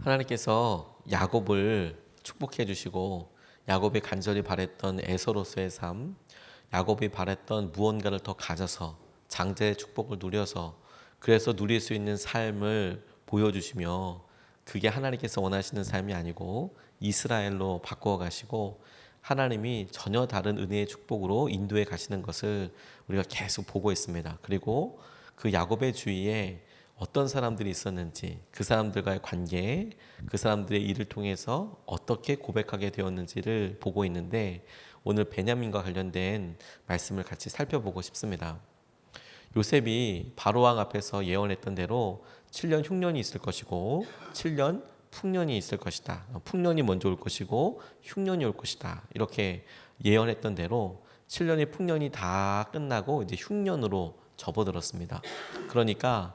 하나님께서 야곱을 축복해 주시고 야곱이 간절히 바랬던 에서로서의 삶, 야곱이 바랬던 무언가를 더 가져서 장자의 축복을 누려서 그래서 누릴 수 있는 삶을 보여주시며 그게 하나님께서 원하시는 삶이 아니고 이스라엘로 바꾸어 가시고 하나님이 전혀 다른 은혜의 축복으로 인도해 가시는 것을 우리가 계속 보고 있습니다. 그리고 그 야곱의 주위에 어떤 사람들이 있었는지, 그 사람들과의 관계, 그 사람들의 일을 통해서 어떻게 고백하게 되었는지를 보고 있는데 오늘 베냐민과 관련된 말씀을 같이 살펴보고 싶습니다. 요셉이 바로왕 앞에서 예언했던 대로 7년 흉년이 있을 것이고 7년 풍년이 있을 것이다. 풍년이 먼저 올 것이고 흉년이 올 것이다. 이렇게 예언했던 대로 7년의 풍년이 다 끝나고 이제 흉년으로 접어들었습니다. 그러니까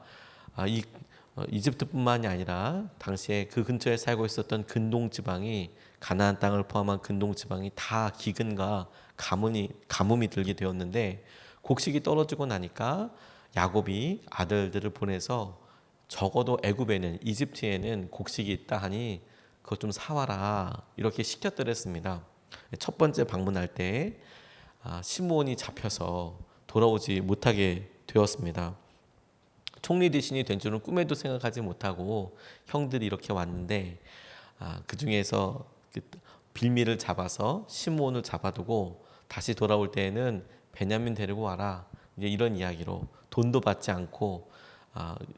이 이집트뿐만이 아니라 당시에 그 근처에 살고 있었던 근동 지방이 가나안 땅을 포함한 근동 지방이 다 기근과 가뭄이 들게 되었는데 곡식이 떨어지고 나니까 야곱이 아들들을 보내서 적어도 애굽에는 이집트에는 곡식이 있다 하니 그것 좀 사와라 이렇게 시켰더랬습니다. 첫 번째 방문할 때 시므온이 잡혀서 돌아오지 못하게 되었습니다. 총리 대신이 된 줄은 꿈에도 생각하지 못하고 형들이 이렇게 왔는데 그 중에서 빌미를 잡아서 시므온을 잡아두고 다시 돌아올 때에는 베냐민 데리고 와라 이제 이런 이야기로 돈도 받지 않고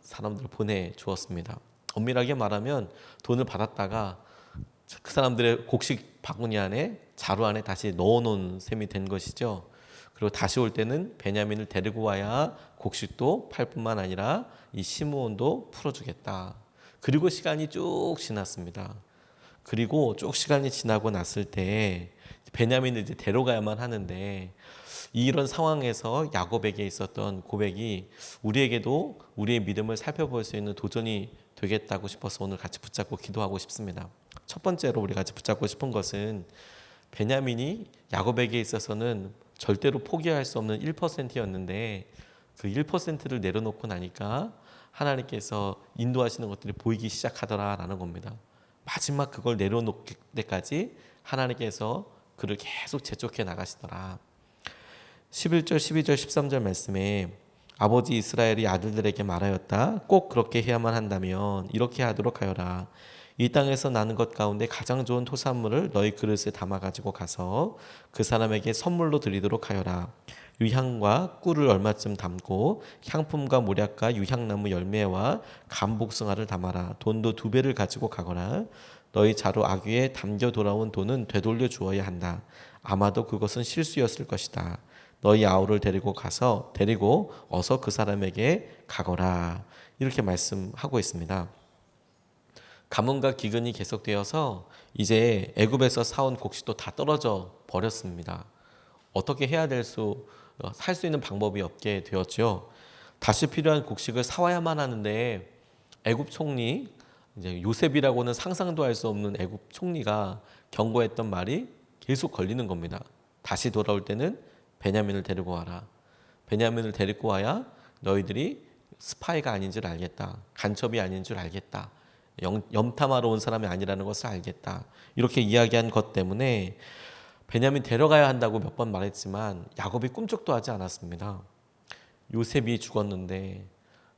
사람들을 보내주었습니다. 엄밀하게 말하면 돈을 받았다가 그 사람들의 곡식 바구니 안에 자루 안에 다시 넣어놓은 셈이 된 것이죠. 그리고 다시 올 때는 베냐민을 데리고 와야 곡식도 팔 뿐만 아니라 이 시므온도 풀어주겠다. 그리고 시간이 쭉 지났습니다. 그리고 쭉 시간이 지나고 났을 때 베냐민을 이제 데려가야만 하는데 이런 상황에서 야곱에게 있었던 고백이 우리에게도 우리의 믿음을 살펴볼 수 있는 도전이 되겠다고 싶어서 오늘 같이 붙잡고 기도하고 싶습니다. 첫 번째로 우리 같이 붙잡고 싶은 것은 베냐민이 야곱에게 있어서는 절대로 포기할 수 없는 1%였는데 그 1%를 내려놓고 나니까 하나님께서 인도하시는 것들이 보이기 시작하더라라는 겁니다. 마지막 그걸 내려놓을 때까지 하나님께서 그를 계속 재촉해 나가시더라. 11절, 12절, 13절 말씀에 아버지 이스라엘이 아들들에게 말하였다. 꼭 그렇게 해야만 한다면 이렇게 하도록 하여라. 이 땅에서 나는 것 가운데 가장 좋은 토산물을 너희 그릇에 담아 가지고 가서 그 사람에게 선물로 드리도록 하여라. 유향과 꿀을 얼마쯤 담고 향품과 모략과 유향나무 열매와 감복숭아를 담아라. 돈도 2배를 가지고 가거라. 너희 자루 아귀에 담겨 돌아온 돈은 되돌려 주어야 한다. 아마도 그것은 실수였을 것이다. 너희 아우를 데리고 어서 그 사람에게 가거라. 이렇게 말씀하고 있습니다. 가뭄과 기근이 계속되어서 이제 애굽에서 사온 곡식도 다 떨어져 버렸습니다. 어떻게 해야 살 수 있는 방법이 없게 되었죠. 다시 필요한 곡식을 사와야만 하는데 애굽 총리 이제 요셉이라고는 상상도 할 수 없는 애굽 총리가 경고했던 말이 계속 걸리는 겁니다. 다시 돌아올 때는 베냐민을 데리고 와라. 베냐민을 데리고 와야 너희들이 스파이가 아닌 줄 알겠다. 간첩이 아닌 줄 알겠다. 염탐하러 온 사람이 아니라는 것을 알겠다. 이렇게 이야기한 것 때문에 베냐민 데려가야 한다고 몇 번 말했지만 야곱이 꿈쩍도 하지 않았습니다. 요셉이 죽었는데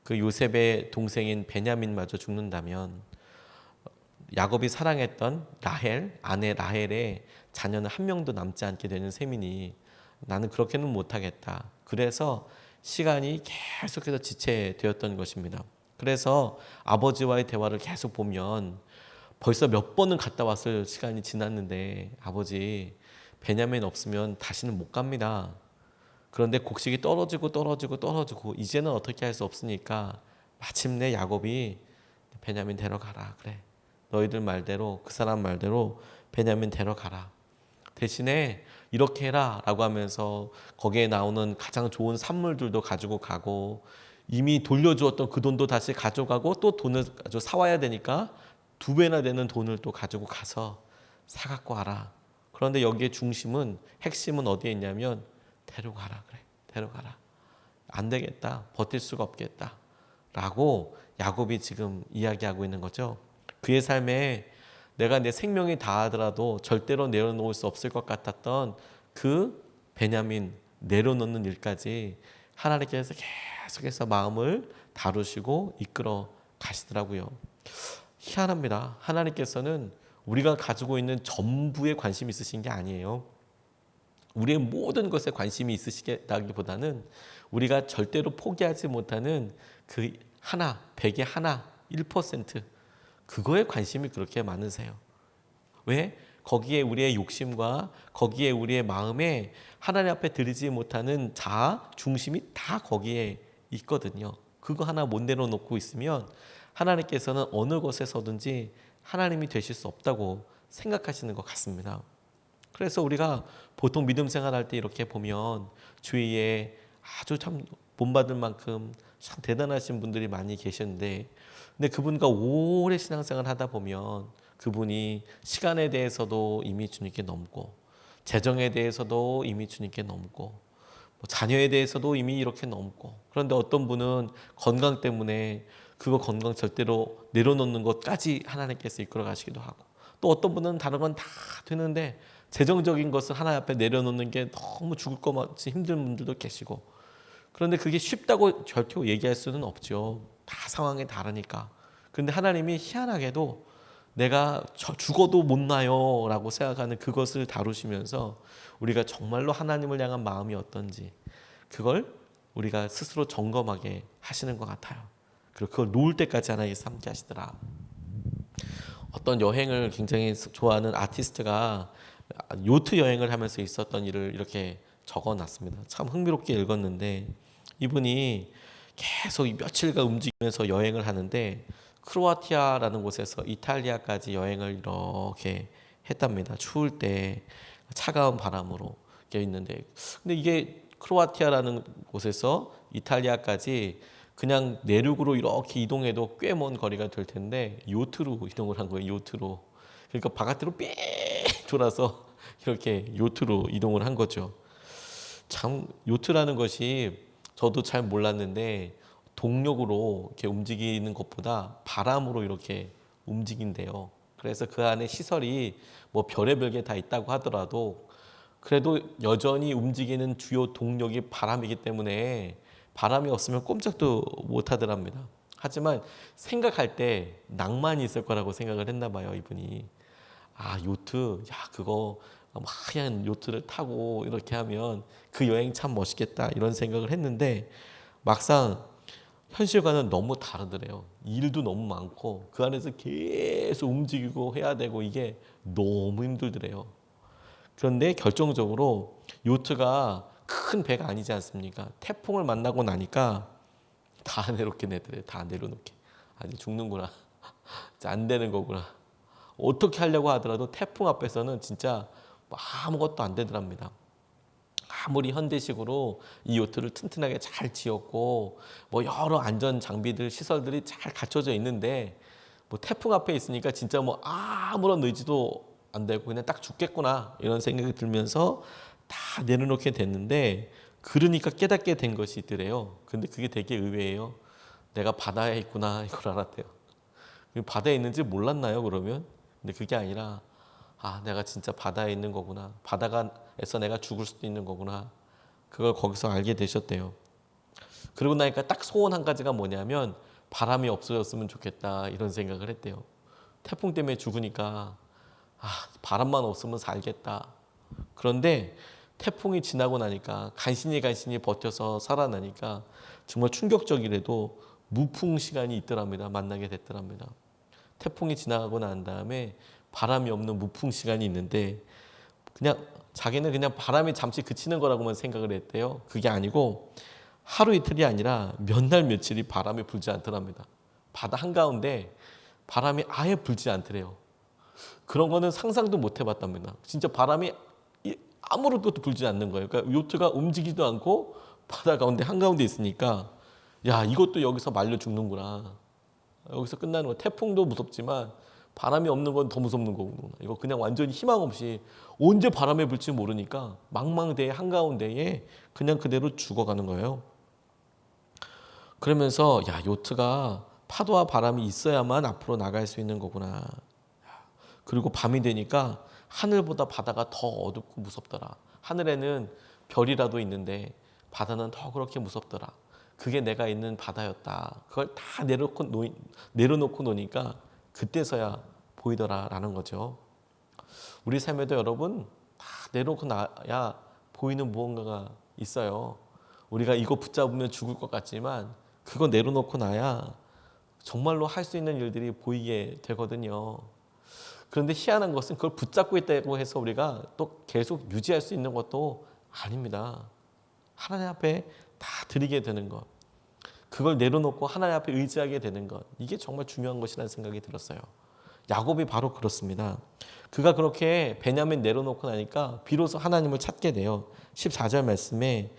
그 요셉의 동생인 베냐민마저 죽는다면 야곱이 사랑했던 아내 라헬의 자녀는 한 명도 남지 않게 되는 셈이니 나는 그렇게는 못하겠다. 그래서 시간이 계속해서 지체되었던 것입니다. 그래서 아버지와의 대화를 계속 보면 벌써 몇 번은 갔다 왔을 시간이 지났는데 아버지 베냐민 없으면 다시는 못 갑니다. 그런데 곡식이 떨어지고 이제는 어떻게 할 수 없으니까 마침내 야곱이 베냐민 데려가라. 그래. 너희들 말대로 그 사람 말대로 베냐민 데려가라. 대신에 이렇게 해라 라고 하면서 거기에 나오는 가장 좋은 산물들도 가지고 가고 이미 돌려주었던 그 돈도 다시 가져가고 또 돈을 사와야 되니까 2배나 되는 돈을 또 가지고 가서 사갖고 와라. 그런데 여기에 핵심은 어디에 있냐면 데려가라. 그래. 데려가라. 안 되겠다. 버틸 수가 없겠다. 라고 야곱이 지금 이야기하고 있는 거죠. 그의 삶에 내가 내 생명이 다하더라도 절대로 내려놓을 수 없을 것 같았던 그 베냐민 내려놓는 일까지 하나님께서 계속해서 마음을 다루시고 이끌어 가시더라고요. 희한합니다. 하나님께서는 우리가 가지고 있는 전부에 관심이 있으신 게 아니에요. 우리의 모든 것에 관심이 있으시다기보다는 우리가 절대로 포기하지 못하는 그 하나, 100의 하나, 1% 그거에 관심이 그렇게 많으세요. 왜? 거기에 우리의 욕심과 거기에 우리의 마음에 하나님 앞에 드리지 못하는 자아, 중심이 다 거기에 있거든요. 그거 하나 못 내려놓고 있으면 하나님께서는 어느 것에서든지 하나님이 되실 수 없다고 생각하시는 것 같습니다. 그래서 우리가 보통 믿음 생활할 때 이렇게 보면 주위에 아주 참 본받을 만큼 참 대단하신 분들이 많이 계셨는데, 근데 그분과 오래 신앙생활 하다 보면 그분이 시간에 대해서도 이미 주님께 넘고, 재정에 대해서도 이미 주님께 넘고, 뭐 자녀에 대해서도 이미 이렇게 넘고, 그런데 어떤 분은 건강 때문에 그거 건강 절대로 내려놓는 것까지 하나님께서 이끌어 가시기도 하고, 또 어떤 분은 다른 건 다 되는데 재정적인 것을 하나님 앞에 내려놓는 게 너무 죽을 것 같이 힘든 분들도 계시고, 그런데 그게 쉽다고 결코 얘기할 수는 없죠. 다 상황이 다르니까. 그런데 하나님이 희한하게도 내가 죽어도 못 나요 라고 생각하는 그것을 다루시면서 우리가 정말로 하나님을 향한 마음이 어떤지 그걸 우리가 스스로 점검하게 하시는 것 같아요. 그리고 그걸 놓을 때까지 하나님께서 함께 하시더라. 어떤 여행을 굉장히 좋아하는 아티스트가 요트 여행을 하면서 있었던 일을 이렇게 적어놨습니다. 참 흥미롭게 읽었는데, 이분이 계속 며칠간 움직이면서 여행을 하는데 크로아티아라는 곳에서 이탈리아까지 여행을 이렇게 했답니다. 추울 때 차가운 바람으로 있는데, 근데 이게 크로아티아라는 곳에서 이탈리아까지 그냥 내륙으로 이렇게 이동해도 꽤 먼 거리가 될 텐데 요트로 이동을 한 거예요. 요트로. 그러니까 바깥으로 삥 돌아서 이렇게 요트로 이동을 한 거죠. 참 요트라는 것이 저도 잘 몰랐는데 동력으로 이렇게 움직이는 것보다 바람으로 이렇게 움직인대요. 그래서 그 안에 시설이 뭐 별의별 게 다 있다고 하더라도 그래도 여전히 움직이는 주요 동력이 바람이기 때문에 바람이 없으면 꼼짝도 못 하더랍니다. 하지만 생각할 때 낭만이 있을 거라고 생각을 했나 봐요, 이분이. 아, 요트, 야, 그거 하얀 요트를 타고 이렇게 하면 그 여행 참 멋있겠다 이런 생각을 했는데 막상 현실과는 너무 다르더래요. 일도 너무 많고 그 안에서 계속 움직이고 해야 되고 이게 너무 힘들더래요. 그런데 결정적으로 요트가 큰 배가 아니지 않습니까? 태풍을 만나고 나니까 다 내려놓게 내더래요. 다 내려놓게. 아니 죽는구나. 안 되는 거구나. 어떻게 하려고 하더라도 태풍 앞에서는 진짜 아무것도 안 되더랍니다. 아무리 현대식으로 이 요트를 튼튼하게 잘 지었고 뭐 여러 안전 장비들 시설들이 잘 갖춰져 있는데 뭐 태풍 앞에 있으니까 진짜 뭐 아무런 의지도 안 되고 그냥 딱 죽겠구나 이런 생각이 들면서 다 내려놓게 됐는데, 그러니까 깨닫게 된 것이 있더래요. 근데 그게 되게 의외예요. 내가 바다에 있구나 이걸 알았대요. 바다에 있는지 몰랐나요 그러면? 근데 그게 아니라 내가 진짜 바다에 있는 거구나. 바다에서 내가 죽을 수도 있는 거구나. 그걸 거기서 알게 되셨대요. 그러고 나니까 딱 소원 한 가지가 뭐냐면 바람이 없어졌으면 좋겠다 이런 생각을 했대요. 태풍 때문에 죽으니까 바람만 없으면 살겠다. 그런데 태풍이 지나고 나니까 간신히 버텨서 살아나니까 정말 충격적이라도 무풍 시간이 있더랍니다. 만나게 됐더랍니다. 태풍이 지나가고 난 다음에 바람이 없는 무풍 시간이 있는데 그냥 자기는 그냥 바람이 잠시 그치는 거라고만 생각을 했대요. 그게 아니고 하루 이틀이 아니라 몇 날 며칠이 바람이 불지 않더랍니다. 바다 한가운데 바람이 아예 불지 않더래요. 그런 거는 상상도 못 해봤답니다. 진짜 바람이 아무것도 불지 않는 거예요. 그러니까 요트가 움직이지도 않고 바다 가운데 한가운데 있으니까 야, 이것도 여기서 말려 죽는구나. 여기서 끝나는 거. 태풍도 무섭지만 바람이 없는 건 더 무섭는 거구나. 이거 그냥 완전히 희망 없이 언제 바람에 불지 모르니까 망망대해 한가운데에 그냥 그대로 죽어가는 거예요. 그러면서 야, 요트가 파도와 바람이 있어야만 앞으로 나갈 수 있는 거구나. 그리고 밤이 되니까 하늘보다 바다가 더 어둡고 무섭더라. 하늘에는 별이라도 있는데 바다는 더 그렇게 무섭더라. 그게 내가 있는 바다였다. 그걸 다 내려놓고 노니까 그때서야 보이더라라는 거죠. 우리 삶에도 여러분 다 내려놓고 나야 보이는 무언가가 있어요. 우리가 이거 붙잡으면 죽을 것 같지만 그거 내려놓고 나야 정말로 할 수 있는 일들이 보이게 되거든요. 그런데 희한한 것은 그걸 붙잡고 있다고 해서 우리가 또 계속 유지할 수 있는 것도 아닙니다. 하나님 앞에 다 드리게 되는 것, 그걸 내려놓고 하나님 앞에 의지하게 되는 것, 이게 정말 중요한 것이라는 생각이 들었어요. 야곱이 바로 그렇습니다. 그가 그렇게 베냐민 내려놓고 나니까 비로소 하나님을 찾게 돼요. 14절 말씀에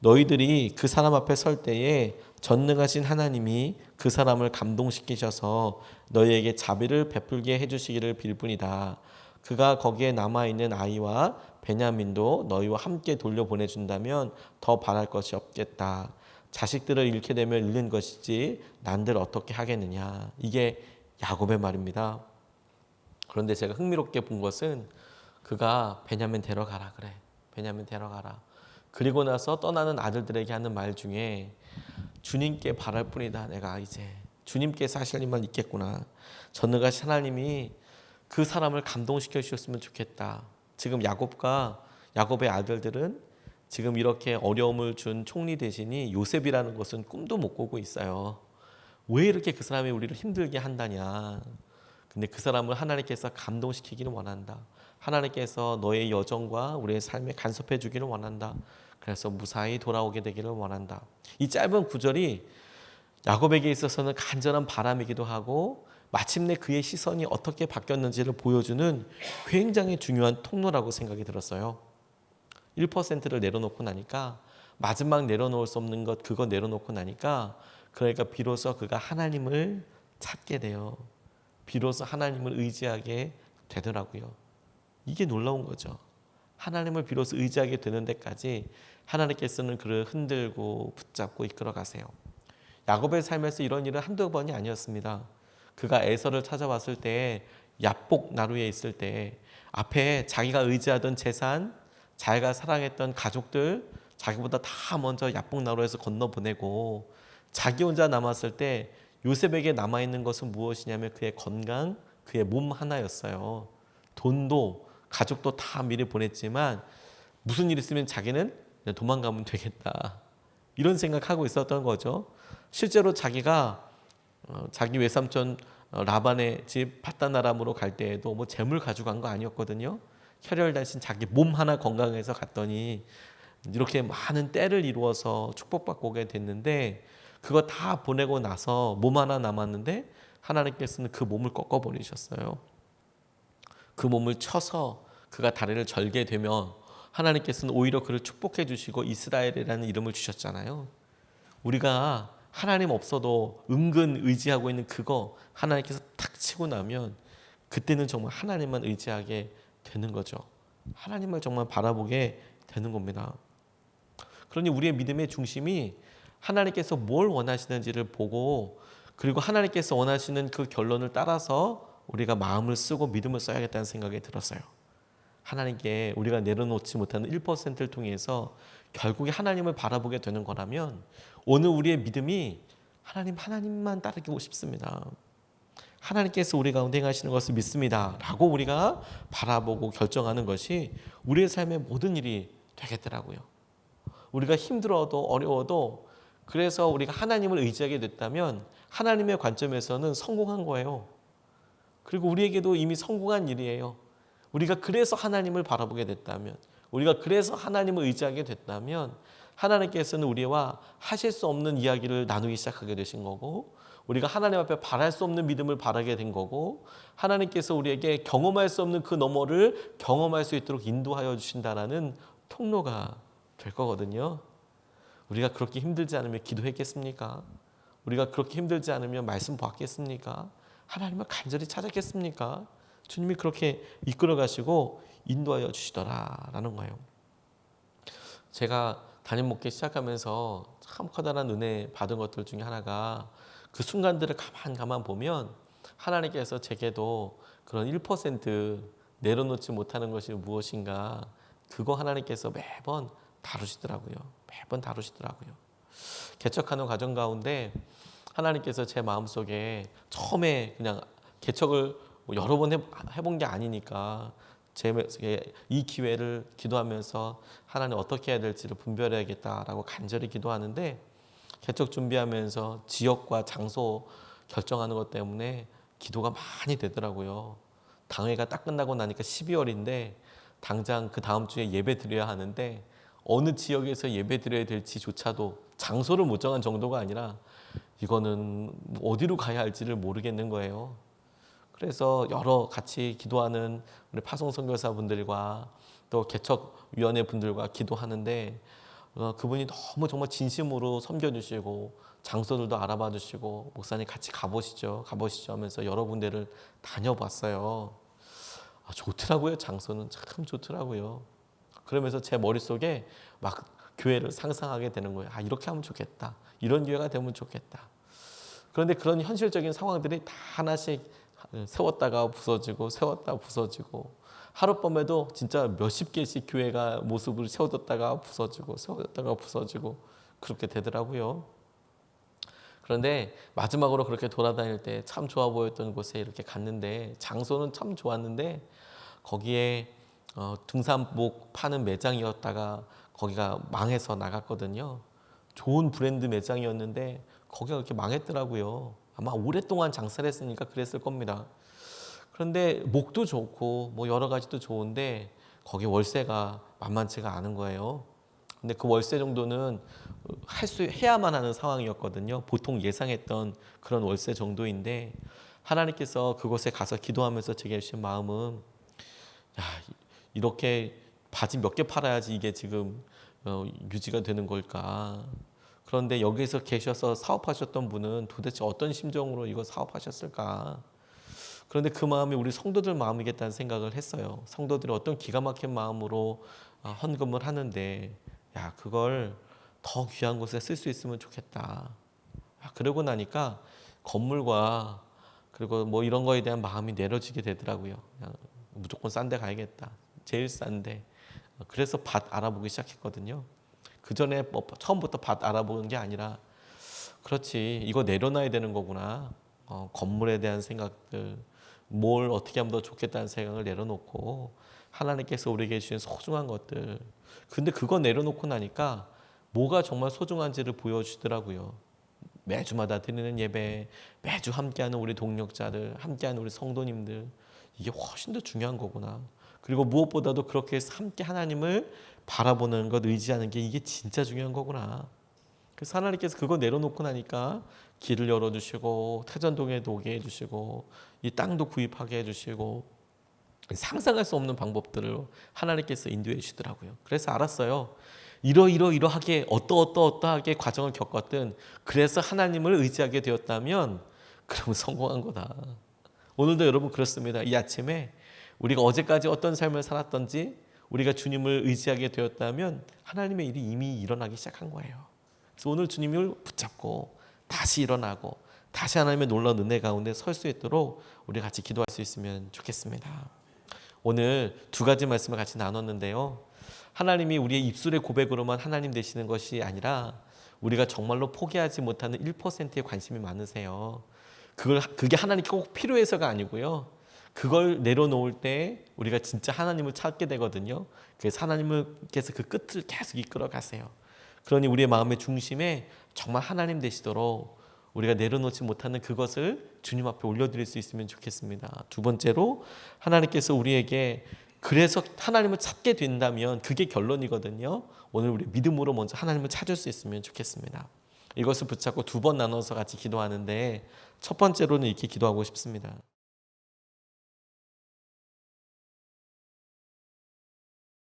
너희들이 그 사람 앞에 설 때에 전능하신 하나님이 그 사람을 감동시키셔서 너희에게 자비를 베풀게 해주시기를 빌 뿐이다. 그가 거기에 남아있는 아이와 베냐민도 너희와 함께 돌려보내준다면 더 바랄 것이 없겠다. 자식들을 잃게 되면 잃는 것이지 난들 어떻게 하겠느냐. 이게 야곱의 말입니다. 그런데 제가 흥미롭게 본 것은 그가 베냐민 데려가라 그래. 베냐민 데려가라. 그리고 나서 떠나는 아들들에게 하는 말 중에 주님께 바랄 뿐이다. 내가 이제 주님께서 하실 일만 있겠구나. 전능하신 하나님이 그 사람을 감동시켜 주셨으면 좋겠다. 지금 야곱의 아들들은 지금 이렇게 어려움을 준 총리 대신이 요셉이라는 것은 꿈도 못 꾸고 있어요. 왜 이렇게 그 사람이 우리를 힘들게 한다냐. 근데 그 사람을 하나님께서 감동시키기를 원한다. 하나님께서 너의 여정과 우리의 삶에 간섭해 주기를 원한다. 그래서 무사히 돌아오게 되기를 원한다. 이 짧은 구절이 야곱에게 있어서는 간절한 바람이기도 하고 마침내 그의 시선이 어떻게 바뀌었는지를 보여주는 굉장히 중요한 통로라고 생각이 들었어요. 1%를 내려놓고 나니까 마지막 내려놓을 수 없는 것 그거 내려놓고 나니까 그러니까 비로소 그가 하나님을 찾게 돼요. 비로소 하나님을 의지하게 되더라고요. 이게 놀라운 거죠. 하나님을 비로소 의지하게 되는 데까지 하나님께서는 그를 흔들고 붙잡고 이끌어 가세요. 야곱의 삶에서 이런 일은 한두 번이 아니었습니다. 그가 에서를 찾아왔을 때 야복 나루에 있을 때 앞에 자기가 의지하던 재산, 자기가 사랑했던 가족들 자기보다 다 먼저 야복 나루에서 건너보내고 자기 혼자 남았을 때 요셉에게 남아있는 것은 무엇이냐면 그의 건강, 그의 몸 하나였어요. 돈도 가족도 다 미리 보냈지만 무슨 일 있으면 자기는 도망가면 되겠다. 이런 생각하고 있었던 거죠. 실제로 자기가 자기 외삼촌 라반의 집 파다나람으로 갈 때에도 뭐 재물 가져간 거 아니었거든요. 혈혈단신 자기 몸 하나 건강해서 갔더니 이렇게 많은 때를 이루어서 축복받고 오게 됐는데 그거 다 보내고 나서 몸 하나 남았는데 하나님께서는 그 몸을 꺾어버리셨어요. 그 몸을 쳐서 그가 다리를 절게 되면 하나님께서는 오히려 그를 축복해 주시고 이스라엘이라는 이름을 주셨잖아요. 우리가 하나님 없어도 은근 의지하고 있는 그거 하나님께서 탁 치고 나면 그때는 정말 하나님만 의지하게 되는 거죠. 하나님을 정말 바라보게 되는 겁니다. 그러니 우리의 믿음의 중심이 하나님께서 뭘 원하시는지를 보고 그리고 하나님께서 원하시는 그 결론을 따라서 우리가 마음을 쓰고 믿음을 써야겠다는 생각이 들었어요. 하나님께 우리가 내려놓지 못하는 1%를 통해서 결국에 하나님을 바라보게 되는 거라면 오늘 우리의 믿음이 하나님만 따르고 싶습니다. 하나님께서 우리 가운데 행하시는 것을 믿습니다 라고 우리가 바라보고 결정하는 것이 우리의 삶의 모든 일이 되겠더라고요. 우리가 힘들어도 어려워도 그래서 우리가 하나님을 의지하게 됐다면 하나님의 관점에서는 성공한 거예요. 그리고 우리에게도 이미 성공한 일이에요. 우리가 그래서 하나님을 바라보게 됐다면 우리가 그래서 하나님을 의지하게 됐다면 하나님께서는 우리와 하실 수 없는 이야기를 나누기 시작하게 되신 거고 우리가 하나님 앞에 바랄 수 없는 믿음을 바라게 된 거고 하나님께서 우리에게 경험할 수 없는 그 너머를 경험할 수 있도록 인도하여 주신다라는 통로가 될 거거든요. 우리가 그렇게 힘들지 않으면 기도했겠습니까? 우리가 그렇게 힘들지 않으면 말씀 보았겠습니까? 하나님을 간절히 찾았겠습니까? 주님이 그렇게 이끌어 가시고 인도하여 주시더라라는 거예요. 제가 담임 목회 시작하면서 참 커다란 은혜 받은 것들 중에 하나가 그 순간들을 가만 보면 하나님께서 제게도 그런 1% 내려놓지 못하는 것이 무엇인가, 그거 하나님께서 매번 다루시더라고요. 매번 다루시더라고요. 개척하는 과정 가운데 하나님께서 제 마음속에 처음에 그냥 개척을 여러 번 해본 게 아니니까 이 기회를 기도하면서 하나님 어떻게 해야 될지를 분별해야겠다라고 간절히 기도하는데, 개척 준비하면서 지역과 장소 결정하는 것 때문에 기도가 많이 되더라고요. 당회가 딱 끝나고 나니까 12월인데 당장 그 다음 주에 예배 드려야 하는데 어느 지역에서 예배 드려야 될지조차도 장소를 못 정한 정도가 아니라 이거는 어디로 가야 할지를 모르겠는 거예요. 그래서 여러 같이 기도하는 우리 파송 선교사분들과 또 개척위원회 분들과 기도하는데 그분이 너무 정말 진심으로 섬겨주시고 장소들도 알아봐 주시고, 목사님 같이 가보시죠 하면서 여러 군데를 다녀봤어요. 좋더라고요. 장소는 참 좋더라고요. 그러면서 제 머릿속에 막 교회를 상상하게 되는 거예요. 이렇게 하면 좋겠다, 이런 교회가 되면 좋겠다. 그런데 그런 현실적인 상황들이 다 하나씩 세웠다가 부서지고 세웠다가 부서지고, 하룻밤에도 진짜 몇십 개씩 교회가 모습을 세워뒀다가 부서지고 세워뒀다가 부서지고 그렇게 되더라고요. 그런데 마지막으로 그렇게 돌아다닐 때 참 좋아 보였던 곳에 이렇게 갔는데, 장소는 참 좋았는데 거기에 등산복 파는 매장이었다가 거기가 망해서 나갔거든요. 좋은 브랜드 매장이었는데 거기가 그렇게 망했더라고요. 아마 오랫동안 장사를 했으니까 그랬을 겁니다. 그런데 목도 좋고 뭐 여러 가지도 좋은데 거기 월세가 만만치가 않은 거예요. 근데 그 월세 정도는 해야만 하는 상황이었거든요. 보통 예상했던 그런 월세 정도인데, 하나님께서 그곳에 가서 기도하면서 제게 주신 마음은, 이렇게 바지 몇 개 팔아야지 이게 지금 유지가 되는 걸까. 그런데 여기서 계셔서 사업하셨던 분은 도대체 어떤 심정으로 이거 사업하셨을까. 그런데 그 마음이 우리 성도들 마음이겠다는 생각을 했어요. 성도들이 어떤 기가 막힌 마음으로 헌금을 하는데, 그걸 더 귀한 곳에 쓸 수 있으면 좋겠다. 그러고 나니까 건물과 그리고 뭐 이런 거에 대한 마음이 내려지게 되더라고요. 그냥 무조건 싼 데 가야겠다. 제일 싼데. 그래서 밭 알아보기 시작했거든요. 그 전에 뭐 처음부터 밭 알아보는 게 아니라, 그렇지, 이거 내려놔야 되는 거구나. 건물에 대한 생각들, 뭘 어떻게 하면 더 좋겠다는 생각을 내려놓고 하나님께서 우리에게 주신 소중한 것들, 근데 그거 내려놓고 나니까 뭐가 정말 소중한지를 보여주더라고요. 매주마다 드리는 예배, 매주 함께하는 우리 동력자들, 함께하는 우리 성도님들, 이게 훨씬 더 중요한 거구나. 그리고 무엇보다도 그렇게 해서 함께 하나님을 바라보는 것, 의지하는 게 이게 진짜 중요한 거구나. 그래서 하나님께서 그거 내려놓고 나니까 길을 열어주시고 태전동에도 오게 해주시고 이 땅도 구입하게 해주시고 상상할 수 없는 방법들을 하나님께서 인도해 주시더라고요. 그래서 알았어요. 이러하게 어떠하게 과정을 겪었든 그래서 하나님을 의지하게 되었다면 그러면 성공한 거다. 오늘도 여러분 그렇습니다. 이 아침에 우리가 어제까지 어떤 삶을 살았던지 우리가 주님을 의지하게 되었다면 하나님의 일이 이미 일어나기 시작한 거예요. 그래서 오늘 주님을 붙잡고 다시 일어나고 다시 하나님의 놀라운 은혜 가운데 설 수 있도록 우리 같이 기도할 수 있으면 좋겠습니다. 오늘 두 가지 말씀을 같이 나눴는데요. 하나님이 우리의 입술의 고백으로만 하나님 되시는 것이 아니라 우리가 정말로 포기하지 못하는 1%에 관심이 많으세요. 그게 하나님께 꼭 필요해서가 아니고요. 그걸 내려놓을 때 우리가 진짜 하나님을 찾게 되거든요. 그래서 하나님께서 그 끝을 계속 이끌어 가세요. 그러니 우리의 마음의 중심에 정말 하나님 되시도록 우리가 내려놓지 못하는 그것을 주님 앞에 올려드릴 수 있으면 좋겠습니다. 두 번째로 하나님께서 우리에게 그래서 하나님을 찾게 된다면 그게 결론이거든요. 오늘 우리 믿음으로 먼저 하나님을 찾을 수 있으면 좋겠습니다. 이것을 붙잡고 두 번 나눠서 같이 기도하는데 첫 번째로는 이렇게 기도하고 싶습니다.